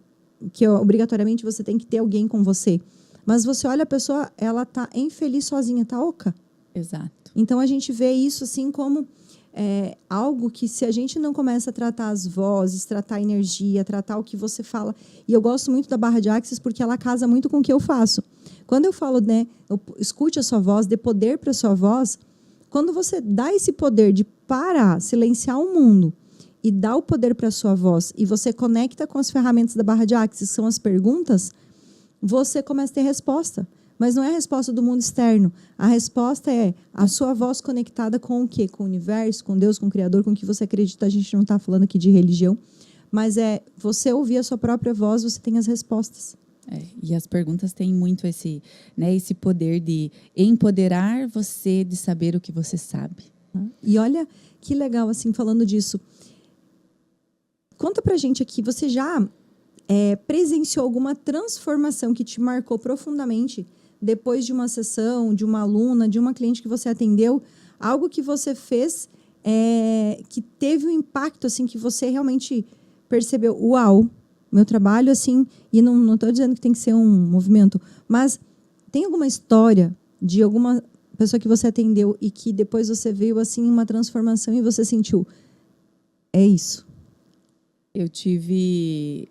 que obrigatoriamente você tem que ter alguém com você. Mas você olha a pessoa, ela está infeliz sozinha, está oca. Exato. Então, a gente vê isso assim como algo que, se a gente não começa a tratar as vozes, tratar a energia, tratar o que você fala... E eu gosto muito da barra de Axis porque ela casa muito com o que eu faço. Quando eu falo, né, escute a sua voz, dê poder para a sua voz, quando você dá esse poder de parar, silenciar o mundo e dá o poder para a sua voz, e você conecta com as ferramentas da barra de Axis, que são as perguntas, você começa a ter resposta. Mas não é a resposta do mundo externo. A resposta é a sua voz conectada com o quê? Com o universo, com Deus, com o Criador, com o que você acredita. A gente não está falando aqui de religião, mas é você ouvir a sua própria voz, você tem as respostas. E as perguntas têm muito esse poder de empoderar você de saber o que você sabe. E olha que legal, assim, falando disso. Conta pra gente aqui, você já presenciou alguma transformação que te marcou profundamente depois de uma sessão, de uma aluna, de uma cliente que você atendeu? Algo que você fez que teve um impacto, assim, que você realmente percebeu, uau, meu trabalho, assim, e não estou dizendo que tem que ser um movimento, mas tem alguma história de alguma pessoa que você atendeu e que depois você veio, assim, uma transformação e você sentiu, é isso? Eu tive,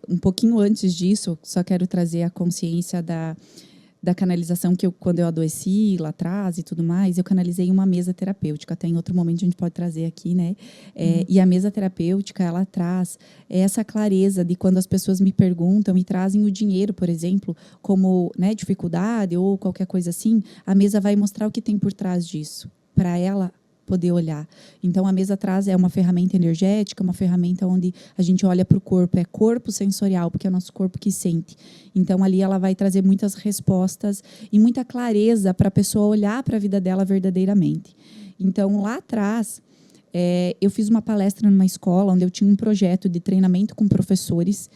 um pouquinho antes disso, só quero trazer a consciência da canalização que quando eu adoeci lá atrás e tudo mais, eu canalizei uma mesa terapêutica. Até em outro momento a gente pode trazer aqui, né? E a mesa terapêutica, ela traz essa clareza de quando as pessoas me perguntam e trazem o dinheiro, por exemplo, como, né, dificuldade ou qualquer coisa assim, a mesa vai mostrar o que tem por trás disso, para ela poder olhar. Então, a mesa atrás é uma ferramenta energética, uma ferramenta onde a gente olha para o corpo, é corpo sensorial, porque é o nosso corpo que sente. Então, ali ela vai trazer muitas respostas e muita clareza para a pessoa olhar para a vida dela verdadeiramente. Então, lá atrás, eu fiz uma palestra numa escola onde eu tinha um projeto de treinamento com professores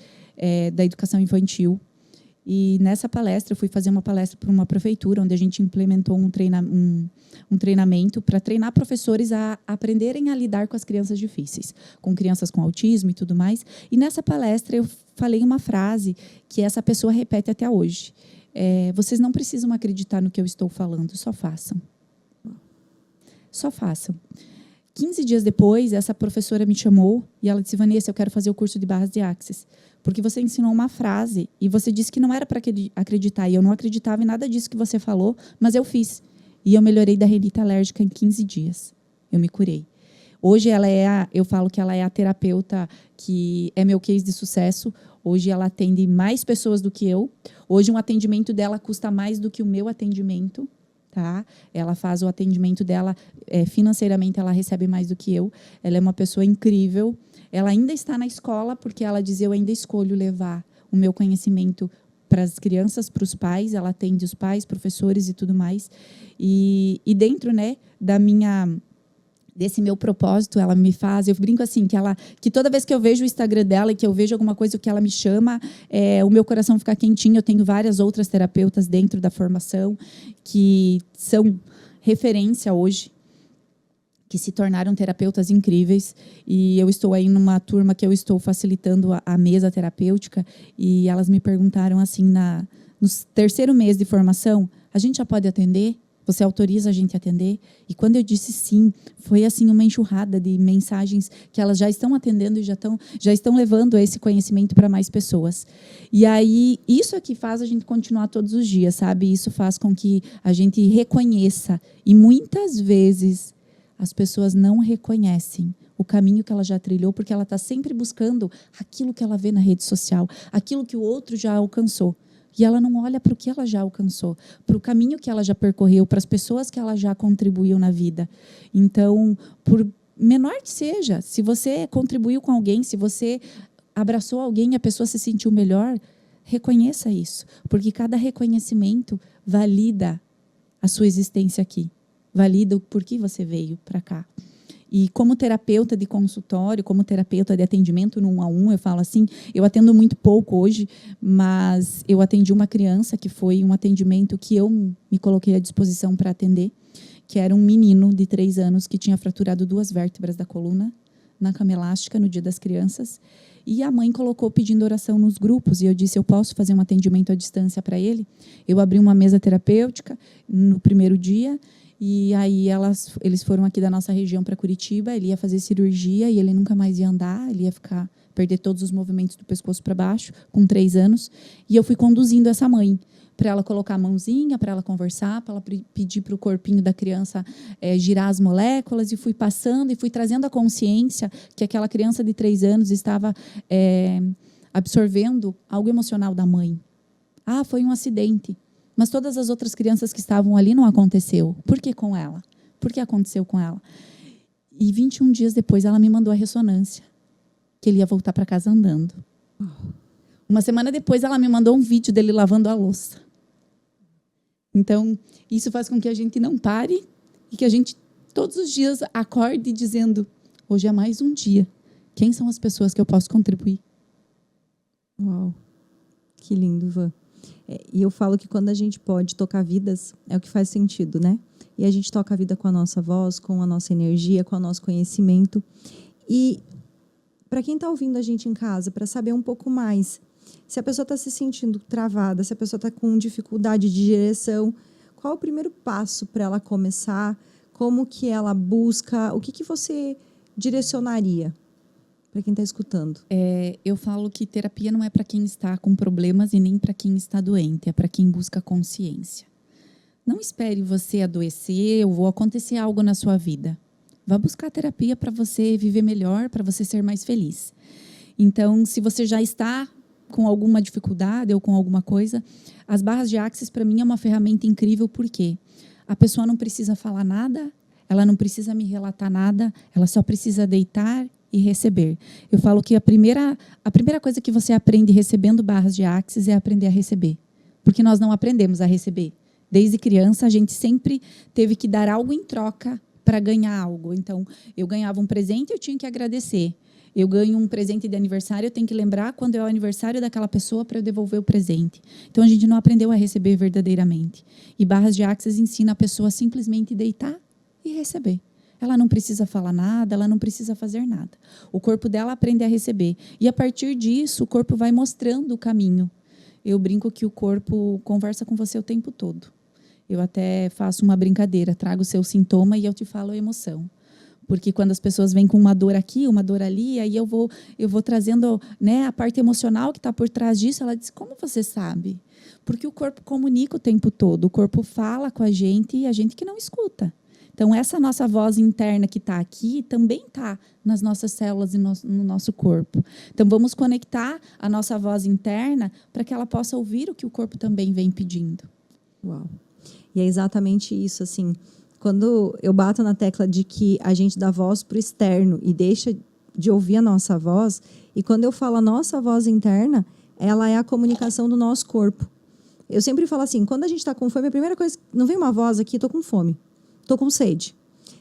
da educação infantil. E nessa palestra, eu fui fazer uma palestra para uma prefeitura, onde a gente implementou um treinamento para treinar professores a aprenderem a lidar com as crianças difíceis, com crianças com autismo e tudo mais. E nessa palestra, eu falei uma frase que essa pessoa repete até hoje. Vocês não precisam acreditar no que eu estou falando, só façam. Só façam. 15 dias depois, essa professora me chamou e ela disse, Vanessa, eu quero fazer o curso de barras de Axis. Porque você ensinou uma frase e você disse que não era para acreditar. E eu não acreditava em nada disso que você falou, mas eu fiz. E eu melhorei da rinite alérgica em 15 dias. Eu me curei. Hoje eu falo que ela é a terapeuta que é meu case de sucesso. Hoje ela atende mais pessoas do que eu. Hoje um atendimento dela custa mais do que o meu atendimento. Tá? Ela faz o atendimento dela, financeiramente ela recebe mais do que eu. Ela é uma pessoa incrível. Ela ainda está na escola, porque ela diz, eu ainda escolho levar o meu conhecimento para as crianças, para os pais. Ela atende os pais, professores e tudo mais. E dentro, né, desse meu propósito, ela me faz... Eu brinco assim, que toda vez que eu vejo o Instagram dela e que eu vejo alguma coisa que ela me chama, o meu coração fica quentinho. Eu tenho várias outras terapeutas dentro da formação que são referência hoje, que se tornaram terapeutas incríveis. E eu estou aí numa turma que eu estou facilitando a mesa terapêutica e elas me perguntaram assim, no terceiro mês de formação, a gente já pode atender? Você autoriza a gente a atender? E quando eu disse sim, foi assim uma enxurrada de mensagens que elas já estão atendendo e já estão levando esse conhecimento para mais pessoas. E aí, isso é que faz a gente continuar todos os dias, sabe? Isso faz com que a gente reconheça. E muitas vezes as pessoas não reconhecem o caminho que ela já trilhou, porque ela está sempre buscando aquilo que ela vê na rede social, aquilo que o outro já alcançou. E ela não olha para o que ela já alcançou, para o caminho que ela já percorreu, para as pessoas que ela já contribuiu na vida. Então, por menor que seja, se você contribuiu com alguém, se você abraçou alguém e a pessoa se sentiu melhor, reconheça isso. Porque cada reconhecimento valida a sua existência aqui. Valida o porquê você veio para cá. E como terapeuta de consultório, como terapeuta de atendimento no 1 a 1, eu falo assim, eu atendo muito pouco hoje, mas eu atendi uma criança que foi um atendimento que eu me coloquei à disposição para atender, que era um menino de 3 anos que tinha fraturado 2 vértebras da coluna na cama elástica no Dia das Crianças. E a mãe colocou pedindo oração nos grupos, e eu disse, eu posso fazer um atendimento à distância para ele? Eu abri uma mesa terapêutica no primeiro dia, E aí eles foram aqui da nossa região para Curitiba, ele ia fazer cirurgia e ele nunca mais ia andar, ele ia perder todos os movimentos do pescoço para baixo, com 3 anos. E eu fui conduzindo essa mãe, para ela colocar a mãozinha, para ela conversar, para ela pedir para o corpinho da criança girar as moléculas, e fui passando e fui trazendo a consciência que aquela criança de 3 anos estava absorvendo algo emocional da mãe. Ah, foi um acidente. Mas todas as outras crianças que estavam ali não aconteceu. Por que com ela? Por que aconteceu com ela? E 21 dias depois ela me mandou a ressonância, que ele ia voltar para casa andando. Uma semana depois ela me mandou um vídeo dele lavando a louça. Então, isso faz com que a gente não pare e que a gente, todos os dias, acorde dizendo: hoje é mais um dia. Quem são as pessoas que eu posso contribuir? Uau, que lindo, Van. E eu falo que quando a gente pode tocar vidas, é o que faz sentido, né? E a gente toca a vida com a nossa voz, com a nossa energia, com o nosso conhecimento. E para quem está ouvindo a gente em casa, para saber um pouco mais, se a pessoa está se sentindo travada, se a pessoa está com dificuldade de direção, qual o primeiro passo para ela começar? Como que ela busca? O que você direcionaria para quem está escutando? Eu falo que terapia não é para quem está com problemas e nem para quem está doente, é para quem busca consciência. Não espere você adoecer ou acontecer algo na sua vida. Vá buscar terapia para você viver melhor, para você ser mais feliz. Então, se você já está com alguma dificuldade ou com alguma coisa, as barras de Axis, para mim, é uma ferramenta incrível, porque a pessoa não precisa falar nada, ela não precisa me relatar nada, ela só precisa deitar e receber. Eu falo que a primeira coisa que você aprende recebendo barras de Axis é aprender a receber, porque nós não aprendemos a receber. Desde criança, a gente sempre teve que dar algo em troca para ganhar algo. Então, eu ganhava um presente, eu tinha que agradecer. Eu ganho um presente de aniversário, eu tenho que lembrar quando é o aniversário daquela pessoa para eu devolver o presente. Então, a gente não aprendeu a receber verdadeiramente. E barras de Axis ensina a pessoa a simplesmente deitar e receber. Ela não precisa falar nada, ela não precisa fazer nada. O corpo dela aprende a receber. E, a partir disso, o corpo vai mostrando o caminho. Eu brinco que o corpo conversa com você o tempo todo. Eu até faço uma brincadeira, trago o seu sintoma e eu te falo a emoção. Porque quando as pessoas vêm com uma dor aqui, uma dor ali, aí eu vou trazendo, né, a parte emocional que está por trás disso. Ela diz: como você sabe? Porque o corpo comunica o tempo todo. O corpo fala com a gente e a gente que não escuta. Então, essa nossa voz interna que está aqui também está nas nossas células e no nosso corpo. Então, vamos conectar a nossa voz interna para que ela possa ouvir o que o corpo também vem pedindo. Uau! E é exatamente isso, assim... Quando eu bato na tecla de que a gente dá voz para o externo e deixa de ouvir a nossa voz, e quando eu falo a nossa voz interna, ela é a comunicação do nosso corpo. Eu sempre falo assim, quando a gente está com fome, a primeira coisa, não vem uma voz aqui, estou com fome, estou com sede.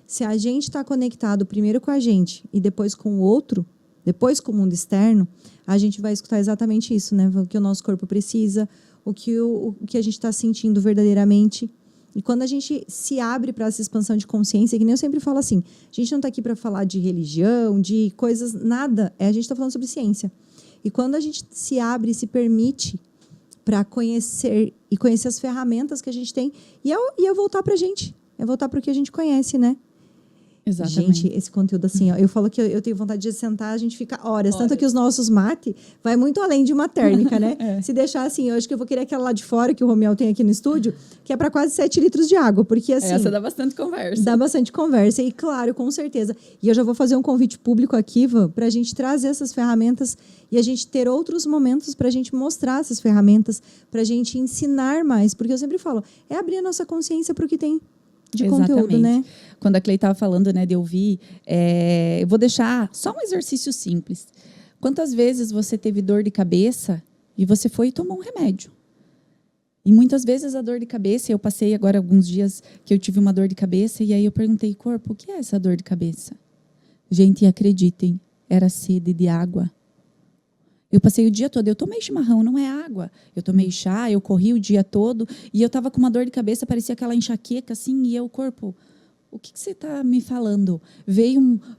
Se a gente está conectado primeiro com a gente e depois com o outro, depois com o mundo externo, a gente vai escutar exatamente isso, né? O que o nosso corpo precisa, o que a gente está sentindo verdadeiramente. E quando a gente se abre para essa expansão de consciência, que nem eu sempre falo assim, a gente não está aqui para falar de religião, de coisas, nada. A gente está falando sobre ciência. E quando a gente se abre e se permite para conhecer e conhecer as ferramentas que a gente tem, e é voltar para a gente, é voltar para o que a gente conhece, né? Exatamente. Gente, esse conteúdo assim, ó, eu falo que eu tenho vontade de sentar, a gente fica horas. Tanto que os nossos mate vai muito além de uma térmica, né? Se deixar assim, eu acho que eu vou querer aquela lá de fora que o Romiel tem aqui no estúdio, que é para quase 7 litros de água, porque assim... Essa dá bastante conversa. Dá bastante conversa, e claro, com certeza. E eu já vou fazer um convite público aqui, Van, para a gente trazer essas ferramentas e a gente ter outros momentos para a gente mostrar essas ferramentas, para a gente ensinar mais, porque eu sempre falo, é abrir a nossa consciência para o que tem de conteúdo, né? Quando a Clei estava falando, né, de ouvir, eu vou deixar só um exercício simples. Quantas vezes você teve dor de cabeça e você foi e tomou um remédio? E muitas vezes a dor de cabeça, eu passei agora alguns dias que eu tive uma dor de cabeça e aí eu perguntei, corpo, o que é essa dor de cabeça? Gente, acreditem, era sede de água. Eu passei o dia todo, eu tomei chimarrão, não é água. Eu tomei chá, eu corri o dia todo e eu estava com uma dor de cabeça, parecia aquela enxaqueca assim, e eu, corpo, o que você está me falando?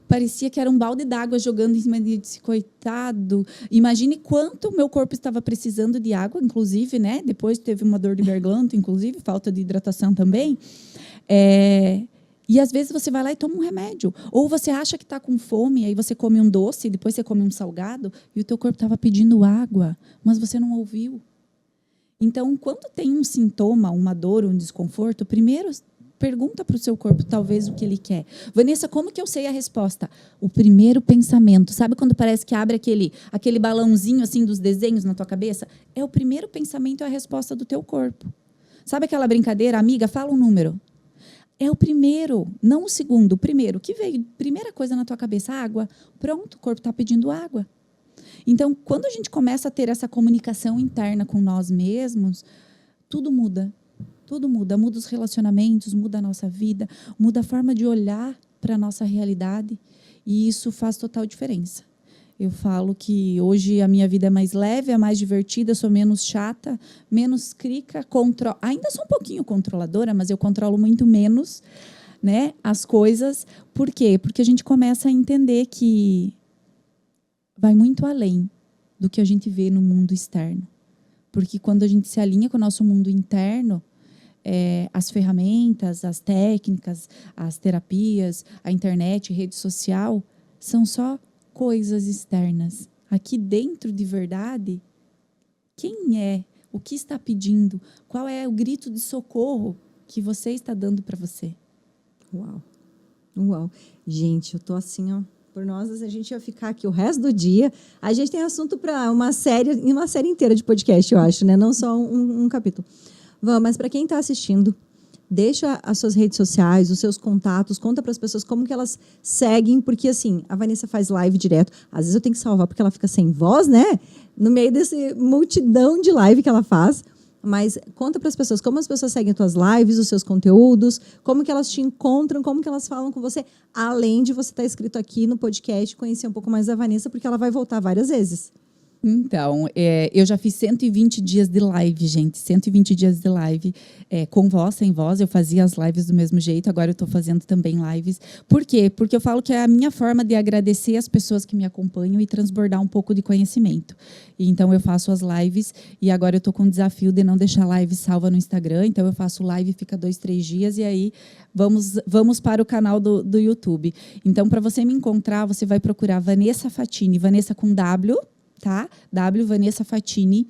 Parecia que era um balde d'água jogando em cima de disse, coitado. Imagine quanto meu corpo estava precisando de água, inclusive, né? Depois teve uma dor de garganta, inclusive, falta de hidratação também. E às vezes você vai lá e toma um remédio. Ou você acha que está com fome, aí você come um doce, depois você come um salgado, e o teu corpo estava pedindo água, mas você não ouviu. Então, quando tem um sintoma, uma dor, um desconforto, primeiro pergunta para o seu corpo, talvez, o que ele quer. Vanessa, como que eu sei a resposta? O primeiro pensamento. Sabe quando parece que abre aquele balãozinho assim dos desenhos na tua cabeça? É o primeiro pensamento, é a resposta do teu corpo. Sabe aquela brincadeira? Amiga, fala um número. É o primeiro, não o segundo, o primeiro. O que veio? Primeira coisa na tua cabeça, água. Pronto, o corpo está pedindo água. Então, quando a gente começa a ter essa comunicação interna com nós mesmos, tudo muda. Tudo muda. Muda os relacionamentos, muda a nossa vida, muda a forma de olhar para a nossa realidade. E isso faz total diferença. Eu falo que hoje a minha vida é mais leve, é mais divertida, sou menos chata, menos crica, ainda sou um pouquinho controladora, mas eu controlo muito menos, né, as coisas. Por quê? Porque a gente começa a entender que vai muito além do que a gente vê no mundo externo. Porque quando a gente se alinha com o nosso mundo interno, as ferramentas, as técnicas, as terapias, a internet, rede social, são só coisas externas. Aqui dentro, de verdade, quem é? O que está pedindo? Qual é o grito de socorro que você está dando para você? Uau. Uau. Gente, eu tô assim, ó. Por nós, a gente ia ficar aqui o resto do dia. A gente tem assunto para uma série inteira de podcast, eu acho, né? Não só um capítulo. Vamos, mas para quem está assistindo, deixa as suas redes sociais, os seus contatos, conta para as pessoas como que elas seguem, porque assim, a Vanessa faz live direto. Às vezes eu tenho que salvar porque ela fica sem voz, né? No meio desse multidão de live que ela faz. Mas conta para as pessoas como as pessoas seguem as tuas lives, os seus conteúdos, como que elas te encontram, como que elas falam com você, além de você estar inscrito aqui no podcast, conhecer um pouco mais da Vanessa, porque ela vai voltar várias vezes. Então, eu já fiz 120 dias de live, gente. 120 dias de live, com voz, sem voz. Eu fazia as lives do mesmo jeito, agora eu estou fazendo também lives. Por quê? Porque eu falo que é a minha forma de agradecer as pessoas que me acompanham e transbordar um pouco de conhecimento. E, então, eu faço as lives e agora eu estou com o desafio de não deixar a live salva no Instagram. Então, eu faço live, fica 2, 3 dias e aí vamos para o canal do YouTube. Então, para você me encontrar, você vai procurar Vanessa Fatini, Vanessa com W, tá? Vanessa Fatini,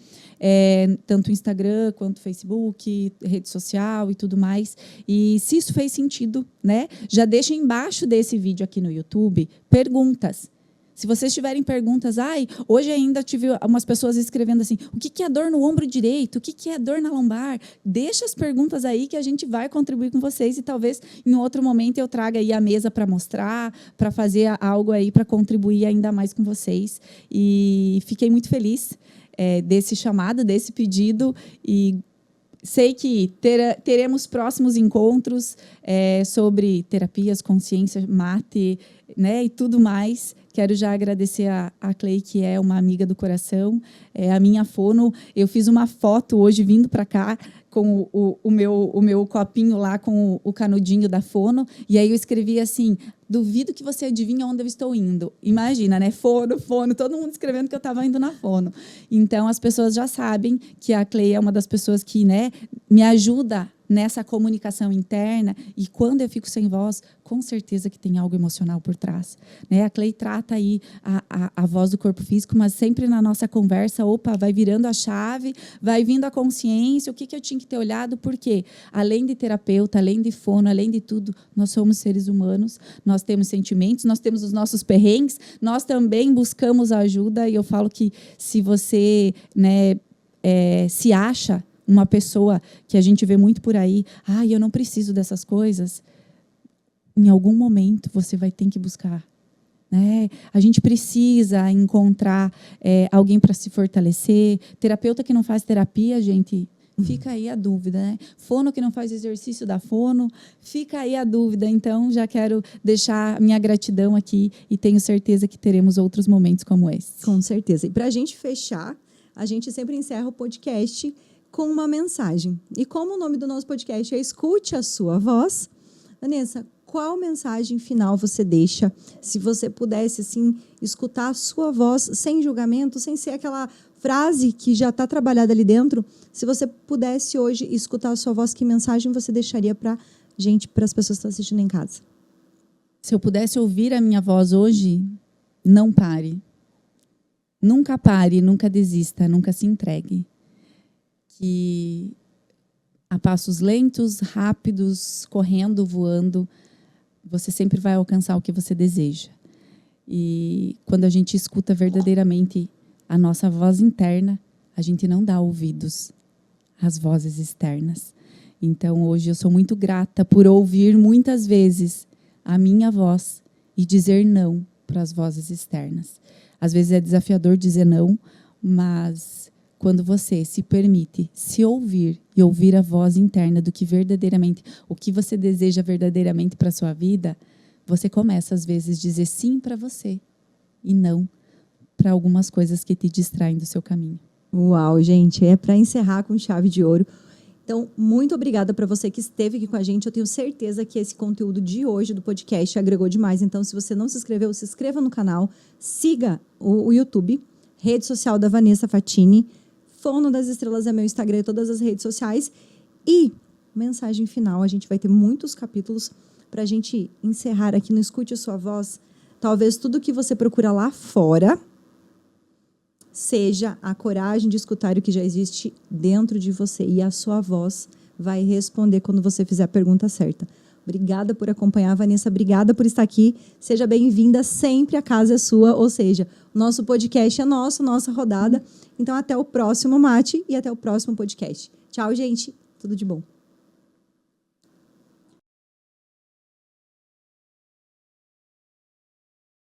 tanto Instagram quanto Facebook, rede social e tudo mais. E se isso fez sentido, né? Já deixa embaixo desse vídeo aqui no YouTube perguntas. Se vocês tiverem perguntas, hoje ainda tive umas pessoas escrevendo assim, o que é dor no ombro direito? O que é dor na lombar? Deixa as perguntas aí que a gente vai contribuir com vocês e talvez em outro momento eu traga aí a mesa para mostrar, para fazer algo aí para contribuir ainda mais com vocês. E fiquei muito feliz desse chamado, desse pedido e sei que teremos próximos encontros sobre terapias, consciência, mate, né, e tudo mais. Quero já agradecer a Clay, que é uma amiga do coração, a minha fono. Eu fiz uma foto hoje vindo para cá com o meu copinho lá com o canudinho da fono. E aí eu escrevi assim, duvido que você adivinhe onde eu estou indo. Imagina, né? Fono, todo mundo escrevendo que eu estava indo na fono. Então, as pessoas já sabem que a Clay é uma das pessoas que, né, me ajuda nessa comunicação interna, e quando eu fico sem voz, com certeza que tem algo emocional por trás, né? A Clay trata aí a voz do corpo físico, mas sempre na nossa conversa, vai virando a chave, vai vindo a consciência, o que eu tinha que ter olhado, porque além de terapeuta, além de fono, além de tudo, nós somos seres humanos, nós temos sentimentos, nós temos os nossos perrengues, nós também buscamos ajuda, e eu falo que se você, né, se acha uma pessoa que a gente vê muito por aí, eu não preciso dessas coisas, em algum momento você vai ter que buscar, né? A gente precisa encontrar alguém para se fortalecer. Terapeuta que não faz terapia, gente, fica aí a dúvida, né? Fono que não faz exercício da fono, fica aí a dúvida. Então, já quero deixar minha gratidão aqui e tenho certeza que teremos outros momentos como esse. Com certeza. E para a gente fechar, a gente sempre encerra o podcast com uma mensagem. E como o nome do nosso podcast é Escute a Sua Voz, Vanessa, qual mensagem final você deixa, se você pudesse assim, escutar a sua voz sem julgamento, sem ser aquela frase que já está trabalhada ali dentro? Se você pudesse hoje escutar a sua voz, que mensagem você deixaria para gente, para as pessoas que estão assistindo em casa? Se eu pudesse ouvir a minha voz hoje, não pare. Nunca pare, nunca desista, nunca se entregue. Que a passos lentos, rápidos, correndo, voando, você sempre vai alcançar o que você deseja. E quando a gente escuta verdadeiramente a nossa voz interna, a gente não dá ouvidos às vozes externas. Então, hoje eu sou muito grata por ouvir muitas vezes a minha voz e dizer não para as vozes externas. Às vezes é desafiador dizer não, mas quando você se permite se ouvir e ouvir a voz interna do que verdadeiramente, o que você deseja verdadeiramente para a sua vida, você começa às vezes a dizer sim para você e não para algumas coisas que te distraem do seu caminho. Uau, gente, é para encerrar com chave de ouro. Então, muito obrigada para você que esteve aqui com a gente. Eu tenho certeza que esse conteúdo de hoje do podcast agregou demais. Então, se você não se inscreveu, se inscreva no canal, siga o YouTube, rede social da Vanessa Fatini, Fono das Estrelas é meu Instagram e todas as redes sociais. E, mensagem final, a gente vai ter muitos capítulos para a gente encerrar aqui no Escute a Sua Voz. Talvez tudo que você procura lá fora seja a coragem de escutar o que já existe dentro de você. E a sua voz vai responder quando você fizer a pergunta certa. Obrigada por acompanhar, Vanessa. Obrigada por estar aqui. Seja bem-vinda sempre. A casa é sua. Ou seja, nosso podcast é nosso, nossa rodada. Então, até o próximo mate e até o próximo podcast. Tchau, gente. Tudo de bom.